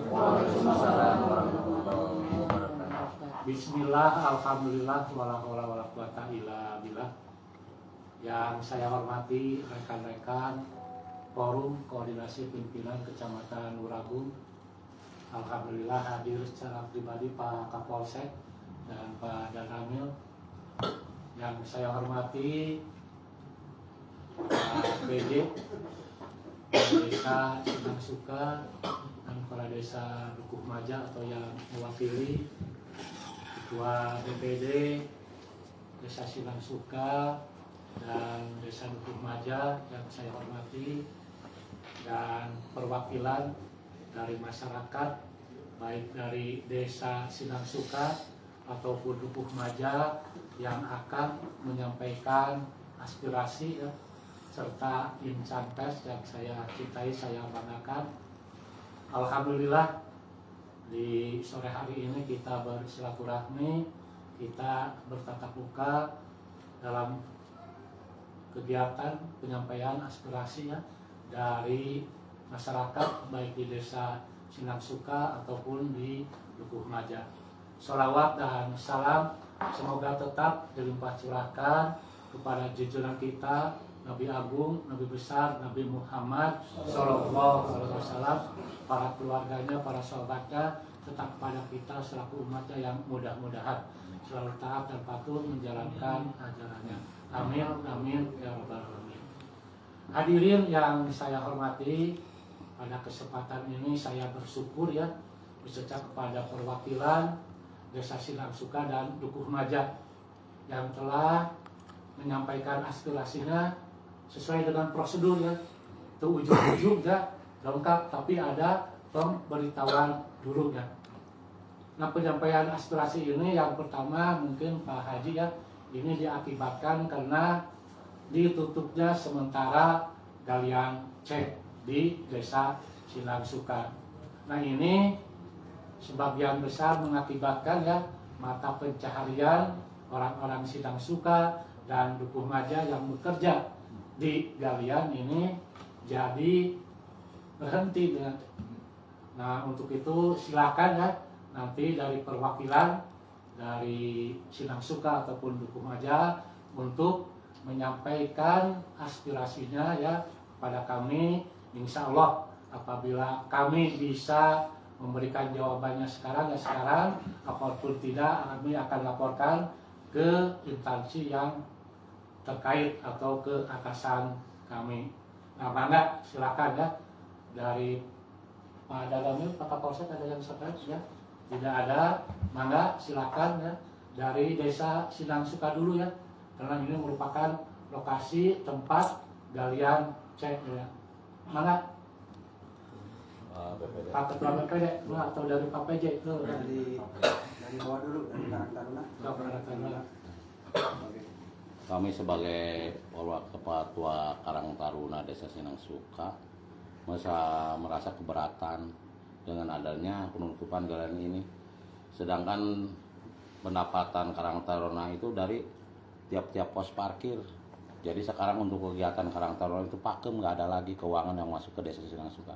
Waalaikumsalam warahmatullahi wabarakatuh. Bismillah, alhamdulillah, wala haula wala quwata illa billah. Yang saya hormati rekan-rekan Forum Koordinasi Pimpinan Kecamatan Luragung. Alhamdulillah hadir secara pribadi Pak Kapolsek dan Pak Danramil. Yang saya hormati Pak PJ Desa Sinang Suka dan Kepala Desa Dukuh Maja atau yang mewakili Ketua DPD Desa Sinang Suka dan Desa Dukuh Maja yang saya hormati, dan perwakilan dari masyarakat baik dari Desa Sinang Suka ataupun Dukuh Maja yang akan menyampaikan aspirasi ya, serta insan pers yang saya cintai, saya banggakan. Alhamdulillah di sore hari ini kita bersilaturahmi, kita bertatap muka dalam kegiatan penyampaian aspirasi ya, dari masyarakat baik di Desa Sinang Suka ataupun di Dukuh Maja. Sholawat dan salam semoga tetap dilimpah curahkan kepada junjungan kita Nabi Agung, Nabi Besar, Nabi Muhammad Sallallahu Alaihi Wasallam, para keluarganya, para sahabatnya, tetap kepada kita selaku umatnya yang mudah-mudahan selalu taat dan patuh menjalankan ajarannya. Amin, amin, ya rabbal alamin. Hadirin yang saya hormati, pada kesempatan ini saya bersyukur ya beserta kepada perwakilan Desa Sinang Suka dan Dukuh Maja yang telah menyampaikan aspirasinya sesuai dengan prosedur ya. Itu ujung-ujung ya lengkap, tapi ada pemberitahuan dulu ya. Nah, penyampaian aspirasi ini yang pertama mungkin Pak Haji ya, ini diakibatkan karena ditutupnya sementara galian C di Desa Sinang Suka. Nah, ini sebagian besar mengakibatkan ya mata pencaharian orang-orang Sinang Suka dan Dukuh Maja yang bekerja di galian ini jadi berhenti ya. Nah, untuk itu silakan ya nanti dari perwakilan dari Sinang Suka ataupun Dukuh Maja untuk menyampaikan aspirasinya ya kepada kami. Insya Allah apabila kami bisa memberikan jawabannya sekarang ya sekarang, apapun tidak kami akan laporkan ke instansi yang terkait atau ke atasan kami. Nah, mangga silakan ya dari Pak Danramil, Pak Kapolsek ada yang terkait ya? Tidak ada, mangga silakan ya dari Desa Sinang Suka dulu ya, karena ini merupakan lokasi tempat galian C ya. Mangga Pak Ketua BPD atau dari Pak PJ itu dari bawah dulu, dari Karang Taruna. Kami sebagai Ketua Karang Taruna Desa Sinang Suka merasa keberatan dengan adanya penutupan galian ini. Sedangkan pendapatan Karang Taruna itu dari tiap-tiap pos parkir. Jadi sekarang untuk kegiatan Karang Taruna itu pakem, nggak ada lagi keuangan yang masuk ke Desa Sinang Suka.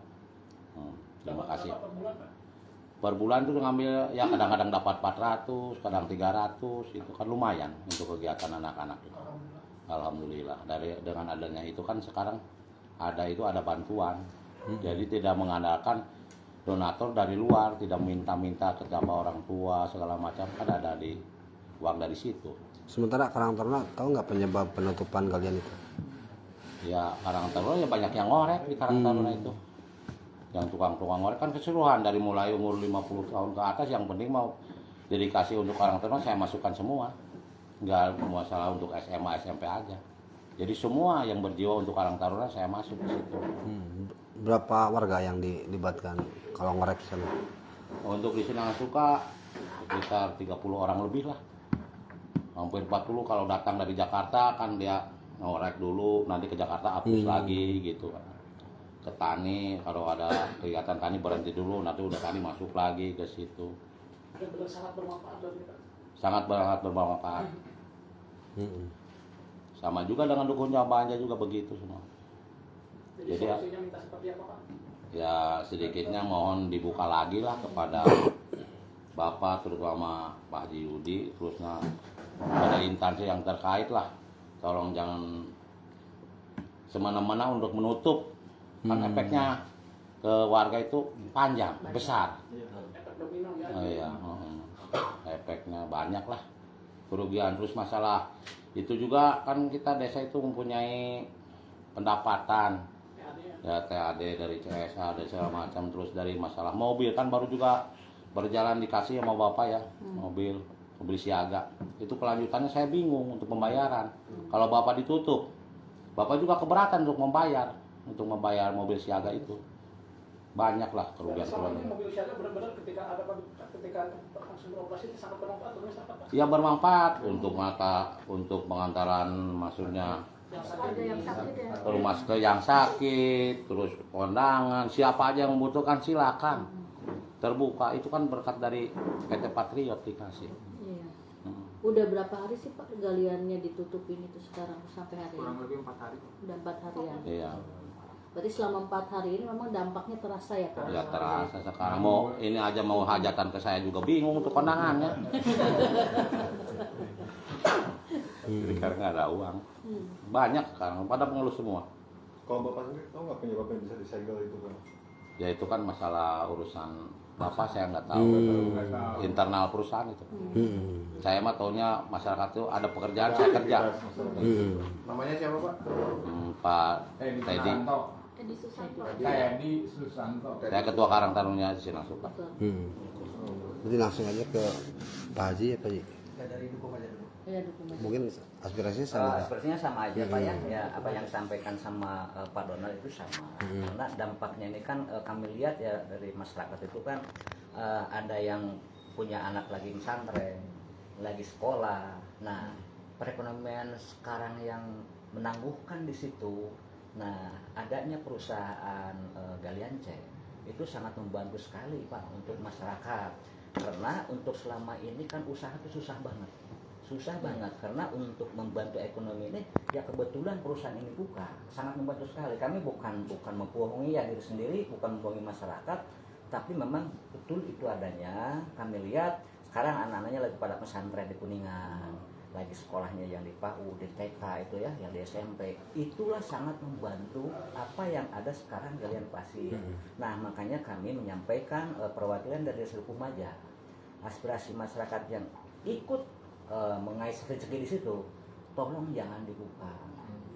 Terima kasih. Per bulan tuh ngambil ya kadang-kadang dapat 400, kadang 300, itu kan lumayan untuk kegiatan anak-anak. Alhamdulillah. Dengan adanya itu kan sekarang ada bantuan. Jadi tidak mengandalkan donatur dari luar, tidak minta-minta ke orang tua segala macam, kan ada di uang dari situ. Sementara Karang Taruna tahu nggak penyebab penutupan galian itu? Ya Karang Taruna ya banyak yang ngorek di Karang Taruna itu. Yang tukang-tukang ngorek kan keseluruhan dari mulai umur 50 tahun ke atas, yang penting mau dedikasi untuk Karang Taruna saya masukkan semua. Nggak masalah untuk SMA, SMP aja. Jadi semua yang berjiwa untuk Karang Taruna saya masuk ke situ. Berapa warga yang dilibatkan kalau ngorek sana? Untuk di Sinang Suka sekitar 30 orang lebih lah. Hampir 40 kalau datang dari Jakarta kan dia ngorek dulu, nanti ke Jakarta hapus lagi gitu. Ke tani, kalau ada kegiatan tani berhenti dulu, nanti udah tani masuk lagi ke situ. Sangat bermanfaat bagi kita. Sangat bermanfaat. Sama juga dengan Dukuh Maja juga begitu semua. Jadi solusinya minta seperti apa Pak? ya sedikitnya mohon dibuka lagi lah kepada Bapak terutama Pak Haji Yudi, terusnya pada instansi yang terkait lah, tolong jangan semena-mena untuk menutup, kan efeknya ke warga itu panjang, besar. Oh, iya, efeknya banyak lah, kerugian. Terus masalah itu juga kan kita desa itu mempunyai pendapatan, ya TAD dari CSA dari segala macam, terus dari masalah mobil kan baru juga berjalan dikasih sama Bapak ya, mobil siaga. Itu kelanjutannya saya bingung untuk pembayaran. Kalau Bapak ditutup, Bapak juga keberatan untuk membayar mobil siaga itu. Banyak lah kerugian. Selama ini mobil siaga benar-benar ketika langsung beroperasi itu sangat bermanfaat untuk masyarakat. Ya bermanfaat untuk pengantaran maksudnya ke rumah sakit yang sakit, terus kondangan, siapa aja yang membutuhkan silakan. Terbuka, itu kan berkat dari PT Patriot dikasih. Iya. Udah berapa hari sih Pak galiannya ditutupin itu sekarang sampai hari ini? Kurang lebih 4 hari. Udah 4 harian. Iya. Berarti selama 4 hari ini memang dampaknya terasa ya Pak? Ya terasa sekarang ini aja mau hajatan ke saya juga bingung untuk kondangannya. Jadi karena nggak ada uang. Banyak sekarang pada pengeluh semua. Kalau Bapak sendiri tahu nggak penyebab yang bisa disegel itu kan? Ya itu kan masalah urusan Bapak, saya nggak tahu. Internal perusahaan itu. Saya mah taunya masyarakat itu ada pekerjaan saya kerja. Namanya siapa Pak? Pak Teddy. Teddy Susanto. Saya ketua Karang Taruna di Sinang Suka. Jadi langsung aja ke Pak Haji ya Pak Haji. Dari Dukuh aja dulu. Iya, dokumen. Mungkin aspirasinya sama. Sepertinya sama aja Pak ya. Ya apa yang disampaikan sama Pak Donald itu sama. Karena dampaknya ini kan kami lihat ya dari masyarakat itu kan ada yang punya anak lagi pesantren, lagi sekolah. Nah, perekonomian sekarang yang menangguhkan di situ. Nah, adanya perusahaan galian C itu sangat membantu sekali Pak untuk masyarakat. Karena untuk selama ini kan usaha itu susah banget karena untuk membantu ekonomi ini ya kebetulan perusahaan ini buka sangat membantu sekali. Kami bukan membohongi ya diri sendiri, bukan membohongi masyarakat, tapi memang betul itu adanya. Kami lihat sekarang anak-anaknya lagi pada pesantren di Kuningan, lagi sekolahnya yang di PAU, di TK itu ya, yang di SMP. Itulah sangat membantu apa yang ada sekarang galian pasir. Nah makanya kami menyampaikan perwakilan dari Desa Dukuh Maja, aspirasi masyarakat yang ikut mengais rezeki di situ, tolong jangan dibuka.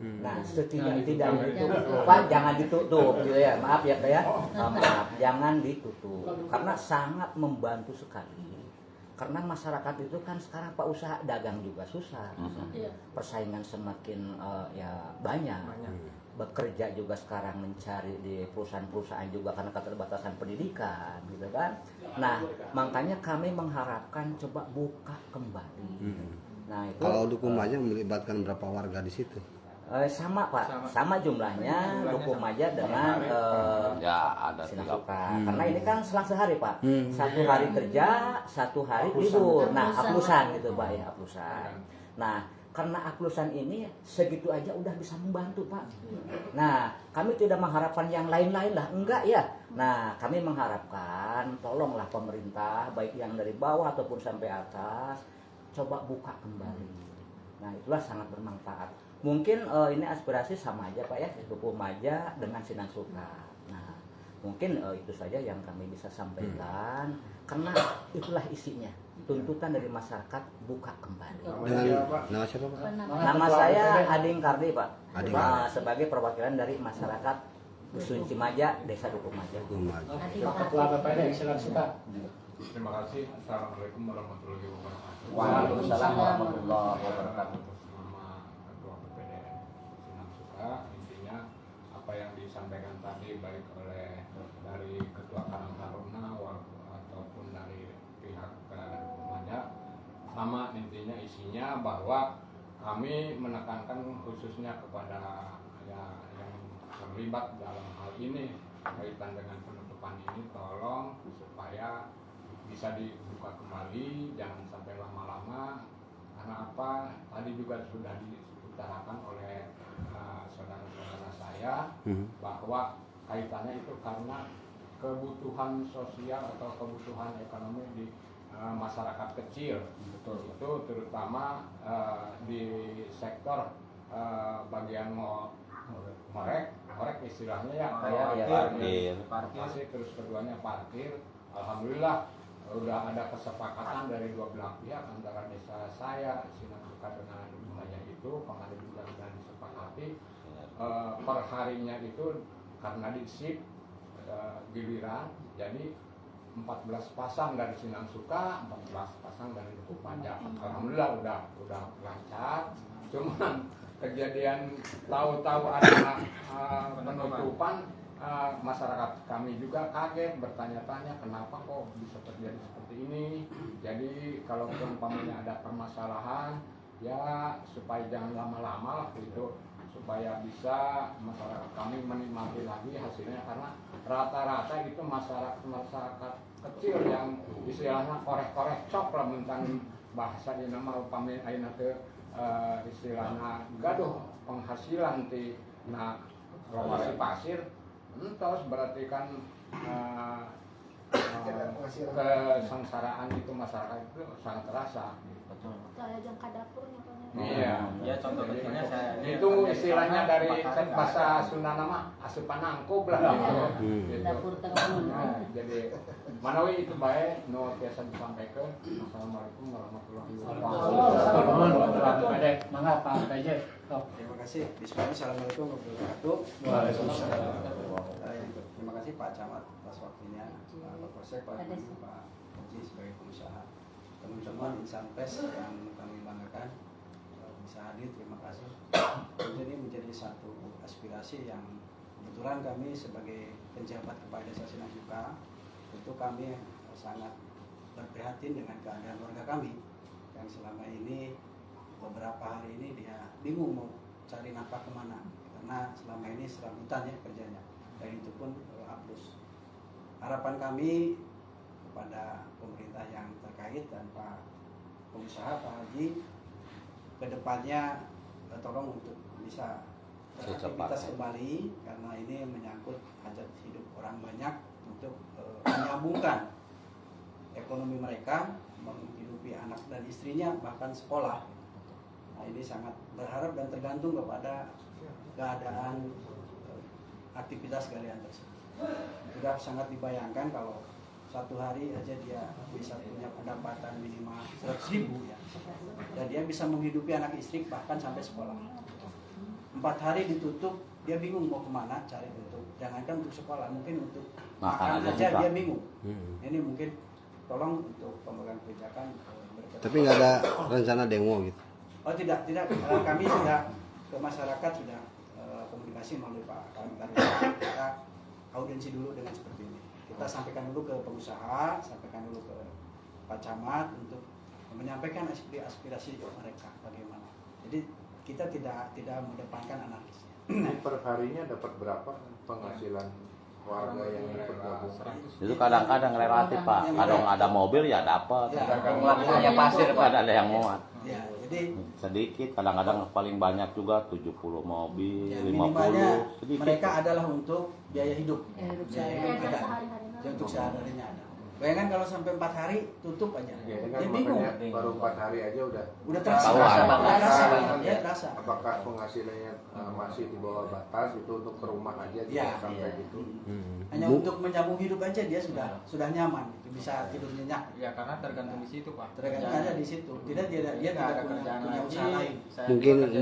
Nah, tidak ditutup, Pak, jangan ditutup, gitu ya. Maaf ya, Pak ya. Maaf, jangan ditutup, karena sangat membantu sekali. Karena masyarakat itu kan sekarang Pak usaha dagang juga susah, persaingan semakin ya banyak. Bekerja juga sekarang mencari di perusahaan-perusahaan juga karena keterbatasan pendidikan gitu kan. Nah makanya kami mengharapkan coba buka kembali. Nah itu Kalau Dukuh Maja melibatkan berapa warga di situ? sama Pak, sama jumlahnya Dukuh Maja dengan Ya ada Sinang 3. Suka. Karena ini kan selang sehari Pak, 1 hari kerja, 1 hari libur. Nah aplusan gitu Pak ya, aplusan. Nah karena aplusan ini segitu aja udah bisa membantu Pak. Nah kami tidak mengharapkan yang lain-lain lah, enggak ya. Nah kami mengharapkan tolonglah pemerintah baik yang dari bawah ataupun sampai atas coba buka kembali. Nah itulah sangat bermanfaat. Mungkin ini aspirasi sama aja Pak ya, Dukuh Maja dengan Sinang Suka. Nah mungkin itu saja yang kami bisa sampaikan, karena itulah isinya. Tuntutan dari masyarakat buka kembali. Nama siapa Pak? Nama saya Ading Kardi Pak. Ading. Sebagai perwakilan dari masyarakat Dusun Cimaja, Desa Dukuh Maja. Dukuh Maja. Ketua BPD Sinang Suka. Terima kasih. Assalamualaikum warahmatullahi wabarakatuh. Waalaikumsalam warahmatullahi wabarakatuh. Nama Ketua BPD Sinang Suka, intinya apa yang disampaikan tadi baik oleh dari Ketua Karang Taruna ataupun dari pihak Dukuh Maja, sama intinya isinya bahwa kami menekankan khususnya kepada ya yang terlibat dalam hal ini kaitan dengan penutupan ini, tolong supaya bisa dibuka kembali, jangan sampai lama-lama. Karena apa? Tadi juga sudah diutarakan oleh saudara-saudara saya bahwa kaitannya itu karena kebutuhan sosial atau kebutuhan ekonomi di masyarakat kecil. Betul. Itu terutama di sektor bagian ngorek istilahnya ya, parkir, terus keduanya parkir. Alhamdulillah udah ada kesepakatan dari dua belah pihak antara desa saya, Sinang Suka dengan Lumajang itu, kemarin juga sudah disepakati per harinya itu karena di shift giliran, jadi 14 pasang dari Sinang Suka, 14 pasang dari Dukuh Majak. Alhamdulillah udah lancar. Cuman kejadian tahu-tahu ada penutupan, masyarakat kami juga kaget, bertanya-tanya kenapa kok bisa terjadi seperti ini. Jadi kalau umpamanya ada permasalahan ya supaya jangan lama-lama lah gitu, supaya bisa masyarakat kami menikmati lagi hasilnya, karena rata-rata itu masyarakat kecil yang istilahnya korek-korek cok lah mentang bahasa ini nama upami ayeuna teh istilahnya gaduh penghasilan ti nah lokasi pasir entos berarti kan kesengsaraan itu masyarakat itu sangat terasa. Kayak jangka dapurnya kan. Iya. Ya contoh kecilnya saya Itu istilahnya dari bahasa Sunda nama asupan nangkub lah gitu. Dapur terlalu. Nah, jadi manawi itu baik no biasa disampaikan. Assalamualaikum warahmatullahi Assalamualaikum. Ada mangga Pak PJ. Terima kasih. Bismillah. Assalamualaikum warahmatullahi wabarakatuh. Waalaikumsalam. Terima kasih Pak Camat atas waktunya, Pak Polsek, Pak Haji sebagai pengusaha. Teman-teman insan pers yang kami banggakan bisa hadir, terima kasih. Ini menjadi satu aspirasi yang kebetulan kami sebagai penjabat Kepala Desa Sinang Suka, tentu kami sangat berprihatin dengan keadaan warga kami yang selama ini beberapa hari ini dia bingung mau cari nafkah kemana, karena selama ini serabutan ya kerjanya, dan itu pun hapus. Harapan kami kepada pemerintah yang terkait dan Pak pengusaha Pak Haji, kedepannya tolong untuk bisa beraktivitas kembali, karena ini menyangkut hajat hidup orang banyak untuk menyambungkan ekonomi mereka, menghidupi anak dan istrinya, bahkan sekolah. Nah, ini sangat berharap dan tergantung kepada keadaan aktivitas galian tersebut. Sudah sangat dibayangkan kalau satu hari aja dia bisa punya pendapatan minimal 100.000 ya, dan dia bisa menghidupi anak istri bahkan sampai sekolah. 4 hari ditutup, dia bingung mau kemana cari untuk, jangankan untuk sekolah, mungkin untuk makan aja dia bingung. Ini mungkin tolong untuk pemegang kebijakan. Tapi nggak ada rencana demo gitu? Oh tidak. Kami sudah ke masyarakat, sudah komunikasi melalui Pak Kalimantan. Kita audiensi dulu dengan seperti ini. Kita sampaikan dulu ke pengusaha, sampaikan dulu ke Pak Camat untuk menyampaikan aspirasi mereka bagaimana. Jadi kita tidak mendepankan anarkis. Per harinya dapat berapa penghasilan warga yang ikut gabung? Itu kadang-kadang relatif Pak. Kadang ada mobil ya dapat. hanya pasir Pak. Ada yang muat. Ya, jadi Sedikit, kadang-kadang paling banyak juga 70 mobil, ya, 50 minimalnya sedikit. mereka adalah untuk biaya hidup. Biaya yang Biaya ada. sehari-hari. Ya, untuk sehari-harinya ada. Bayangkan kalau sampai 4 hari tutup aja. Ya, ini kan Dia bingung. makanya baru 4 hari aja udah Terasa. Ya, terasa. apakah penghasilannya masih di bawah batas itu untuk ke rumah aja Ya, tidak sampai gitu. Hanya untuk menyambung hidup aja dia sudah nyaman, gitu. Bisa tidur nyenyak. Ya karena tergantung di situ Pak. Tergantung aja di situ. Dia tidak punya usaha lain. Mungkin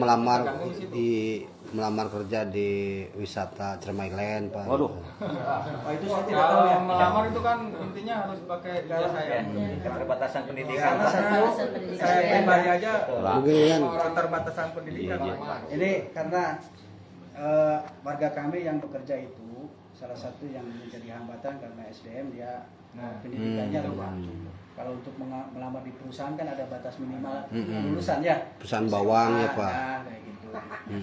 melamar kerja di wisata Cermailand Pak. Waduh. Oh, itu saya tidak tahu ya. Melamar itu kan intinya harus pakai ijazah ya. Keterbatasan pendidikan. Karena satu Saya pribadi aja Mungkin kan keterbatasan pendidikan. ini karena warga kami yang bekerja itu salah satu yang menjadi hambatan karena SDM dia pendidikannya rendah. Kalau untuk melamar di perusahaan kan ada batas minimal lulusan ya. perusahaan bawang ya Pak. Nah, kayak gitu.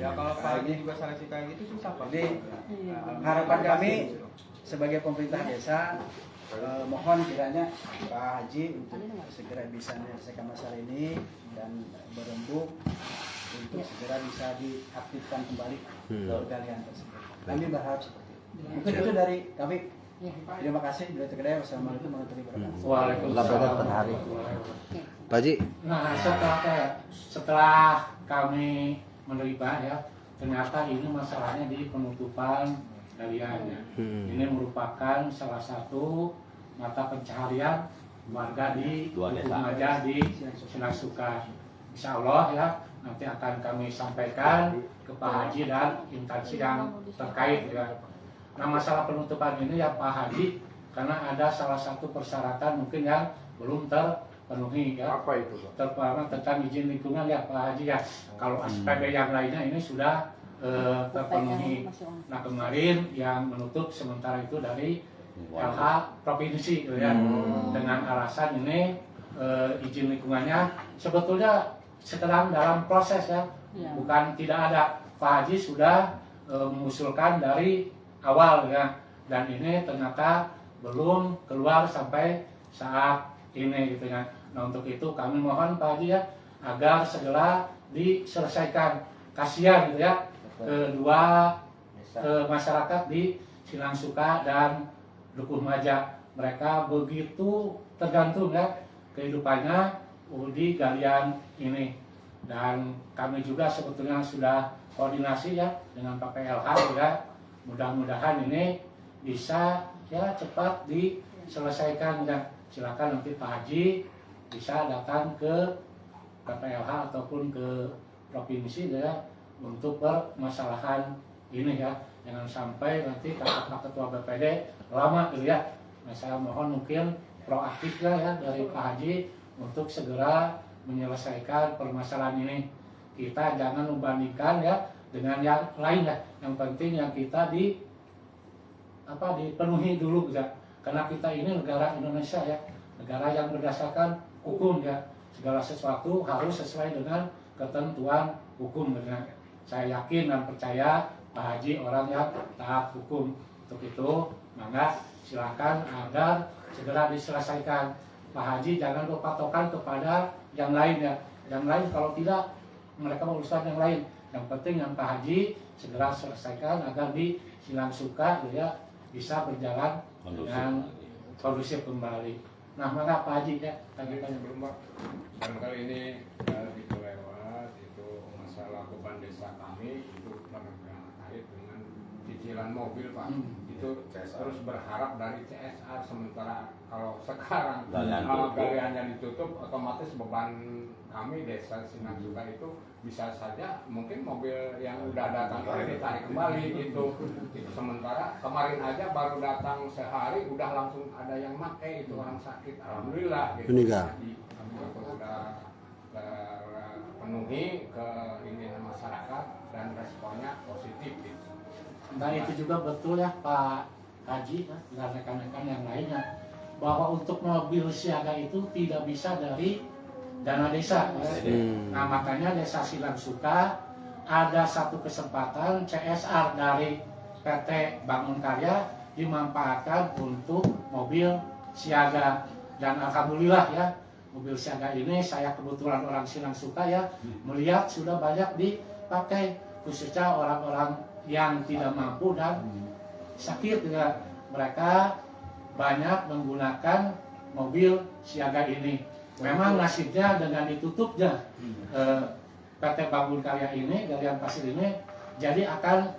Ya kalau Pak Haji juga seleksi kayak gitu susah Pak. Jadi harapan kami sebagai pemerintah desa mohon kiranya Pak Haji untuk segera bisa menyelesaikan masalah ini dan berembuk untuk segera bisa diaktifkan kembali pergalian tersebut. Kami berharap seperti itu. Mungkin itu dari kami. Terima kasih. Wassalamualaikum warahmatullahi wabarakatuh. Waalaikumsalam per hari. Oke. Pak Haji, Nah, setelah kami menerima ya, ternyata ini masalahnya di penutupan galian ya. Ini merupakan salah satu mata pencaharian warga di Dua Dukuh desa. Maja di Sinangsuka. Insya Allah ya, nanti akan kami sampaikan ke Pak Haji dan instansi yang terkait ya. Nah, masalah penutupan ini ya Pak Haji, karena ada salah satu persyaratan mungkin yang belum terpenuhi ya. Apa itu, Pak? Terutama tentang izin lingkungan ya Pak Haji ya. Kalau SPB yang lainnya ini sudah terpenuhi. Nah, kemarin yang menutup sementara itu dari LH provinsi gitu ya. Dengan alasan ini izin lingkungannya sebetulnya sedang dalam proses ya. Bukan tidak ada. Pak Haji sudah mengusulkan dari awal ya. Dan ini ternyata belum keluar sampai saat ini gitu ya. Nah, untuk itu kami mohon Pak Haji ya agar segera diselesaikan. Kasihan gitu ya kedua masyarakat di Sinangsuka dan Dukuh Maja. Mereka begitu tergantung ya kehidupannya di galian ini. Dan kami juga sebetulnya sudah koordinasi ya dengan Pak PLH ya. Mudah-mudahan ini bisa ya cepat diselesaikan ya. Silakan nanti Pak Haji bisa datang ke PPLH ataupun ke provinsi ya untuk permasalahan ini ya. Jangan sampai nanti kata Pak Ketua BPD lama gitu ya. Nah, saya mohon mungkin proaktif ya dari Pak Haji untuk segera menyelesaikan permasalahan ini. Kita jangan membandingkan ya dengan yang lain ya. Yang penting yang kita dipenuhi dulu ya. Karena kita ini negara Indonesia ya, negara yang berdasarkan hukum ya. Segala sesuatu harus sesuai dengan ketentuan hukum ya. Saya yakin dan percaya Pak Haji orang yang taat hukum. Untuk itu, maka silakan agar segera diselesaikan. Pak Haji jangan berpatokan kepada yang lain ya. Yang lain kalau tidak mereka urusan yang lain. Yang penting yang Pak Haji segera selesaikan agar di Sinangsuka ya bisa berjalan dengan kondusif kembali. Nah, maka Pak Haji ya tanya-tanya. Sebelum Pak, barangkali ini itu lewat itu masalah beban desa kami itu terkait dengan cicilan mobil Pak. Itu terus berharap dari CSR, sementara kalau sekarang galiannya ditutup otomatis beban kami desa Sinangsuka itu bisa saja mungkin mobil yang udah datang ini ditarik kembali itu sementara kemarin aja baru datang sehari udah langsung ada yang pakai itu orang sakit, alhamdulillah gitu. Meninggal. Sudah terpenuhi keinginan masyarakat dan responnya positif gitu. Nah, itu juga betul ya Pak Haji dan rekan-rekan yang lainnya, bahwa untuk mobil siaga itu tidak bisa dari dana desa ya. Nah, makanya desa Sinangsuka ada satu kesempatan CSR dari PT Bangun Karya dimanfaatkan untuk mobil siaga. Dan alhamdulillah ya, mobil siaga ini saya kebetulan orang Sinangsuka ya melihat sudah banyak dipakai, khususnya orang-orang yang tidak mampu dan sakit ya. Mereka banyak menggunakan mobil siaga ini. Memang nasibnya dengan ditutupnya PT Bangun Karya ini, galian pasir ini, jadi akan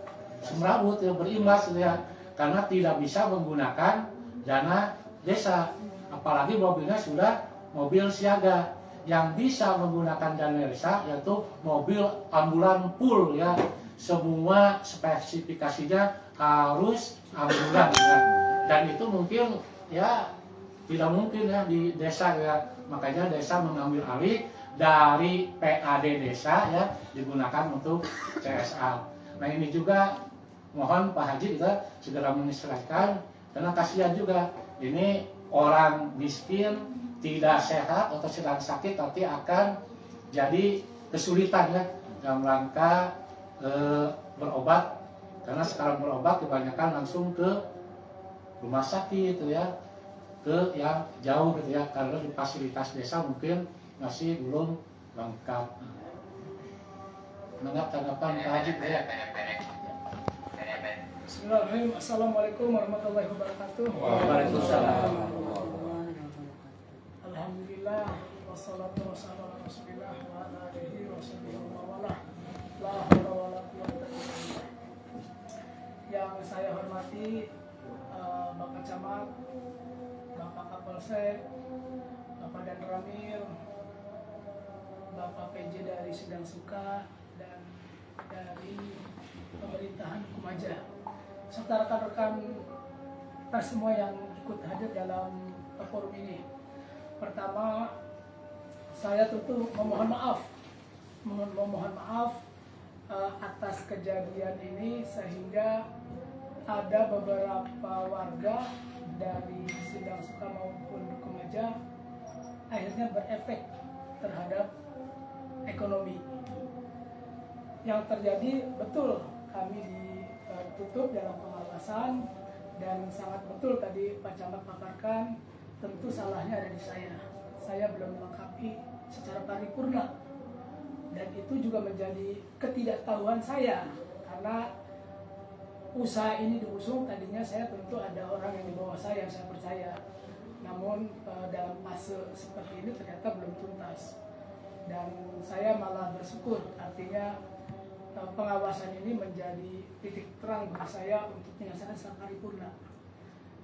semrawut ya, berimbas ya, karena tidak bisa menggunakan dana desa. Apalagi mobilnya sudah mobil siaga. Yang bisa menggunakan dana desa yaitu mobil ambulan full ya. Semua spesifikasinya harus ambulan ya. Dan itu mungkin ya tidak mungkin ya di desa ya. Makanya desa mengambil alih dari PAD desa ya digunakan untuk CSR. Nah, ini juga mohon Pak Haji juga segera menyelesaikan, karena kasihan juga ini orang miskin tidak sehat atau sedang sakit nanti akan jadi kesulitan ya dalam rangka berobat, karena sekarang berobat kebanyakan langsung ke rumah sakit gitu ya, ke yang jauh gitu ya, karena di fasilitas desa mungkin masih belum lengkap. Menganggap tanggapan Pak Haji ya. Bismillahirrahmanirrahim. Assalamualaikum warahmatullahi wabarakatuh. Waalaikumsalam. Alhamdulillah wassalatu wassalamu ala Rasulillah wa ala alihi washabihi wa mawalah. La haula wala quwwata illa billah. Yang saya hormati Bapak Camat, Bapak Kapolsek, Bapak Dan Ramil, Bapak PJ dari Sidang Suka dan dari pemerintahan Kumaja, serta rekan-rekan pers semua yang ikut hadir dalam forum ini. Pertama, saya tentu memohon maaf atas kejadian ini sehingga ada beberapa warga dari Sidang Suka maupun Kumaja akhirnya berefek terhadap ekonomi. Yang terjadi betul kami ditutup dalam pengawasan dan sangat betul tadi Pak Camat paparkan, tentu salahnya ada di saya. Saya belum melengkapi secara paripurna dan itu juga menjadi ketidaktahuan saya karena usaha ini diusung tadinya saya tentu ada orang yang di bawah saya yang saya percaya. Namun dalam fase seperti ini ternyata belum tuntas dan saya malah bersyukur, artinya pengawasan ini menjadi titik terang bagi saya untuk menyelesaikan secara paripurna.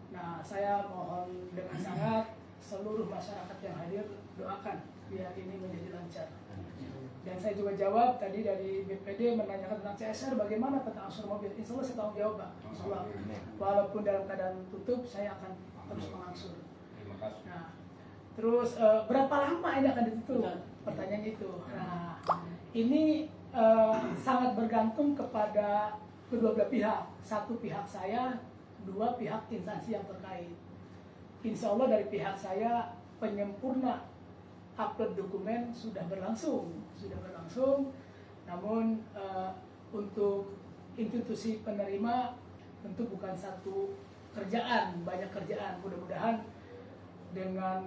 Nah, saya mohon dengan sangat seluruh masyarakat yang hadir doakan biar ini menjadi lancar. Dan saya juga jawab tadi dari BPD menanyakan tentang CSR, bagaimana tentang angsur mobil. Insya Allah saya tanggung jawab, Pak. Insya Allah. Walaupun dalam keadaan tutup, saya akan terus mengangsur. Nah, terus berapa lama ini akan ditutup? Pertanyaan itu. Nah, ini sangat bergantung kepada kedua belah pihak. Satu pihak saya, dua pihak instansi yang terkait. Insya Allah dari pihak saya penyempurna upload dokumen sudah berlangsung. Namun untuk institusi penerima tentu bukan satu kerjaan, banyak kerjaan. Mudah-mudahan dengan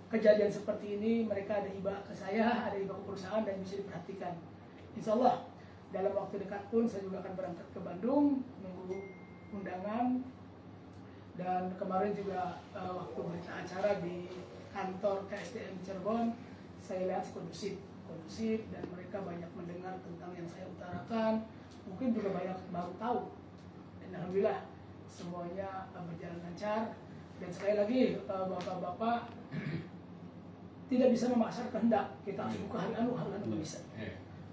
kejadian seperti ini mereka ada hibah ke saya, ada hibah ke perusahaan dan bisa diperhatikan. Insya Allah dalam waktu dekat pun saya juga akan berangkat ke Bandung menunggu undangan. Dan kemarin juga waktu berita acara di kantor KSDM Cirebon, saya lihat kondusif dan mereka banyak mendengar tentang yang saya utarakan, mungkin juga banyak baru tahu. Dan alhamdulillah semuanya berjalan lancar. Dan sekali lagi bapak-bapak tidak bisa memaksa kehendak, kita harus buka hari anu nggak bisa.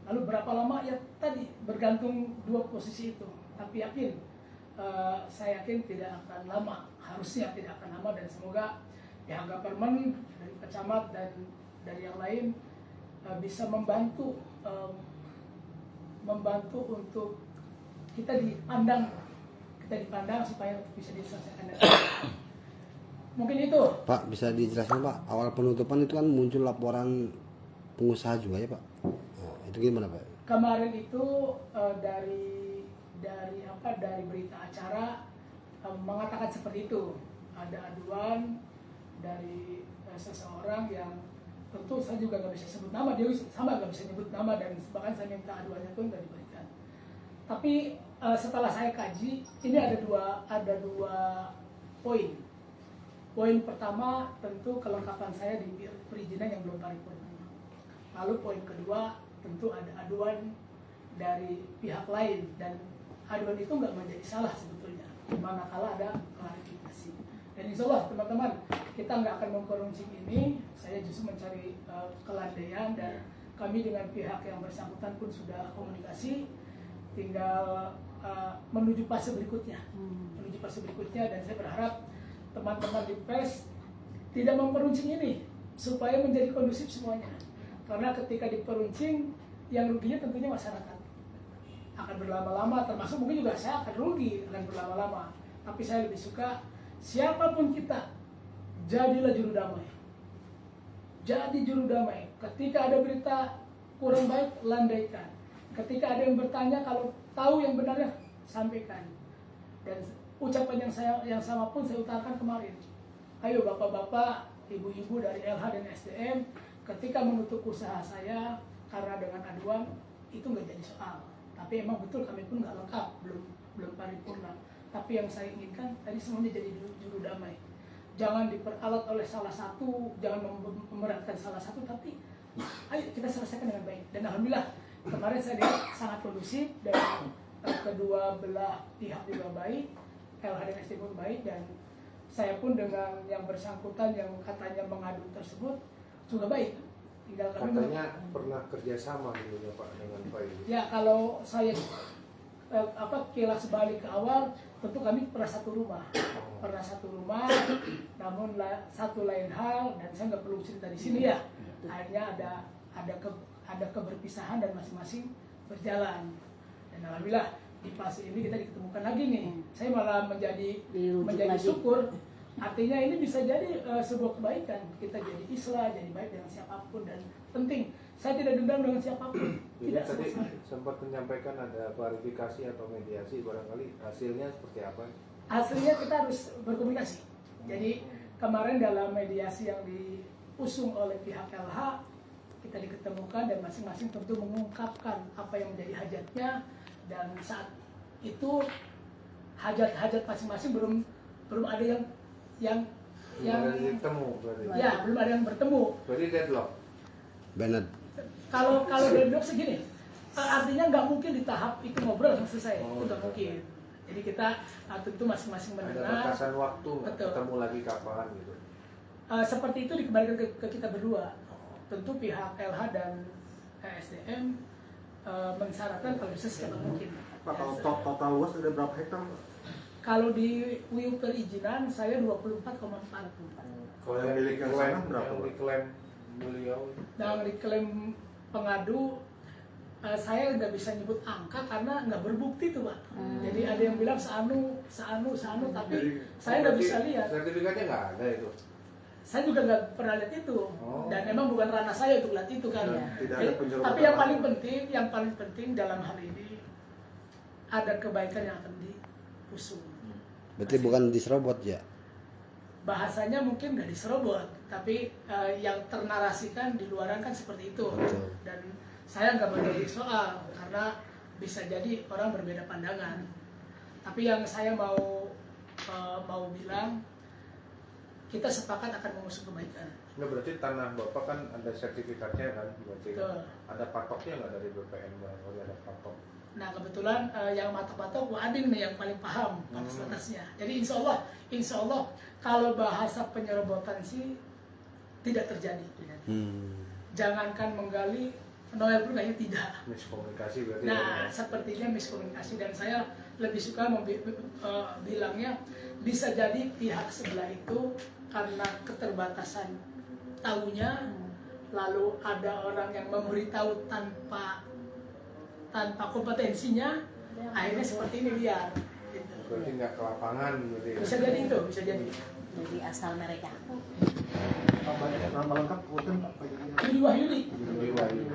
Lalu berapa lama ya tadi bergantung dua posisi itu. Tapi yakin, saya yakin tidak akan lama, harusnya tidak akan lama dan semoga pihak government dari Pak Camat dan dari yang lain bisa membantu untuk kita dipandang supaya bisa diselesaikan. Mungkin itu. Pak, bisa dijelaskan Pak, awal penutupan itu kan muncul laporan pengusaha juga ya Pak? Oh, itu gimana Pak? Kemarin itu dari berita acara mengatakan seperti itu. Ada aduan dari seseorang yang tentu saya juga nggak bisa sebut nama, dia sama nggak bisa nyebut nama dan bahkan saya minta aduannya pun nggak diberikan. Tapi setelah saya kaji, ini ada dua poin. Poin pertama tentu kelengkapan saya di perizinan yang belum paripurna. Lalu poin kedua tentu ada aduan dari pihak lain dan aduan itu nggak menjadi salah sebetulnya manakala ada klarifikasi. Dan insya Allah teman-teman kita nggak akan memperuncing ini. Saya justru mencari kelandaian dan kami dengan pihak yang bersangkutan pun sudah komunikasi, tinggal menuju fase berikutnya. Dan saya berharap teman-teman di pers tidak memperuncing ini supaya menjadi kondusif semuanya. Karena ketika diperuncing, yang ruginya tentunya masyarakat akan berlama-lama, termasuk mungkin juga saya akan rugi, akan berlama-lama. Tapi saya lebih suka siapapun kita, jadilah juru damai. Jadi juru damai. Ketika ada berita kurang baik, landaikan. Ketika ada yang bertanya, kalau tahu yang benarnya, sampaikan. Dan ucapan yang sama pun saya utarakan kemarin. Ayo bapak-bapak, ibu-ibu dari LH dan SDM, ketika menutup usaha saya karena dengan aduan itu nggak jadi soal. Tapi emang betul kami pun nggak lengkap, belum paripurna. Tapi yang saya inginkan tadi semuanya jadi juru damai. Jangan diperalat oleh salah satu, jangan memberatkan salah satu, tapi ayo kita selesaikan dengan baik. Dan alhamdulillah kemarin saya lihat sangat kondusif dan kedua belah pihak juga baik, LH dan ST pun baik, dan saya pun dengan yang bersangkutan yang katanya mengadu tersebut juga baik. Tinggal kami Katanya pernah kerjasama gitu ya Pak dengan Pak ini. ya kalau saya kilas balik ke awal, tentu kami pernah satu rumah, namun satu lain hal, dan saya nggak perlu cerita di sini ya. Akhirnya ada keberpisahan dan masing-masing berjalan. Dan alhamdulillah di fase ini kita diketemukan lagi nih. Saya malah menjadi syukur. Artinya ini bisa jadi sebuah kebaikan. Kita jadi islah, jadi baik dengan siapapun, dan penting. Saya tidak dendam dengan siapapun. Jadi Tidak tadi sama sekali. sempat menyampaikan ada klarifikasi atau mediasi, barangkali hasilnya seperti apa? Hasilnya kita harus berkomunikasi. Jadi kemarin dalam mediasi yang diusung oleh pihak LH, kita diketemukan dan masing-masing tentu mengungkapkan apa yang menjadi hajatnya, dan saat itu hajat-hajat masing-masing belum ada yang bertemu berarti. Ya, belum ada yang bertemu. Berarti deadlock. Bennett. Kalau deadlock segini, artinya nggak mungkin di tahap itu ngobrol langsung selesai, itu nggak mungkin. Jadi kita tentu masing-masing Ada mendengar. batasan waktu nggak? Betul. Ketemu lagi kapan gitu. Seperti itu dikembalikan ke kita berdua. Tentu pihak LH dan SDM mensyaratkan kalau bisa secepat mungkin. Pak, kalau total luas ada berapa hektar? Kalau di WIU perizinan saya 24,4. Kalau yang milik yang sana berapa? Yang diklaim beliau. Yang diklaim pengadu, saya nggak bisa nyebut angka karena nggak berbukti tuh Pak. Jadi ada yang bilang seanu, tapi saya nggak bisa lihat. Sertifikatnya nggak ada itu. Saya juga nggak pernah lihat itu, dan memang bukan ranah saya untuk lihat itu kan. Tidak ada penyerobotan. Tapi yang paling penting dalam hal ini ada kebaikan yang akan diusung. Berarti bukan diserobot ya? Bahasanya mungkin nggak diserobot, tapi yang ternarasikan di luaran kan seperti itu. Betul. Dan saya nggak menjadi soal karena bisa jadi orang berbeda pandangan. Tapi yang saya mau bilang, kita sepakat akan mengusung kebaikan. Nah, berarti tanah Bapak kan ada sertifikatnya kan? Berarti Betul. ada patoknya nggak dari BPN? Barangkali ada patok. Nah kebetulan yang patok-patok Bu Adin nih yang paling paham batas-batasnya. Jadi insya Allah kalau bahasa penyerobotan sih tidak terjadi. Jangankan menggali, Noel pun kayaknya tidak. Miskomunikasi berarti. Nah sepertinya miskomunikasi, dan saya lebih suka bilangnya bisa jadi pihak sebelah itu karena keterbatasan tahunya, lalu ada orang yang memberitahu tanpa kompetensinya, akhirnya seperti ini liar. Gitu. Berarti nggak ke lapangan berarti. Bisa jadi itu, bisa jadi. Jadi asal mereka. Nama lengkap Punten Pak. Yudi Wahyudi. Yudi Wahyudi.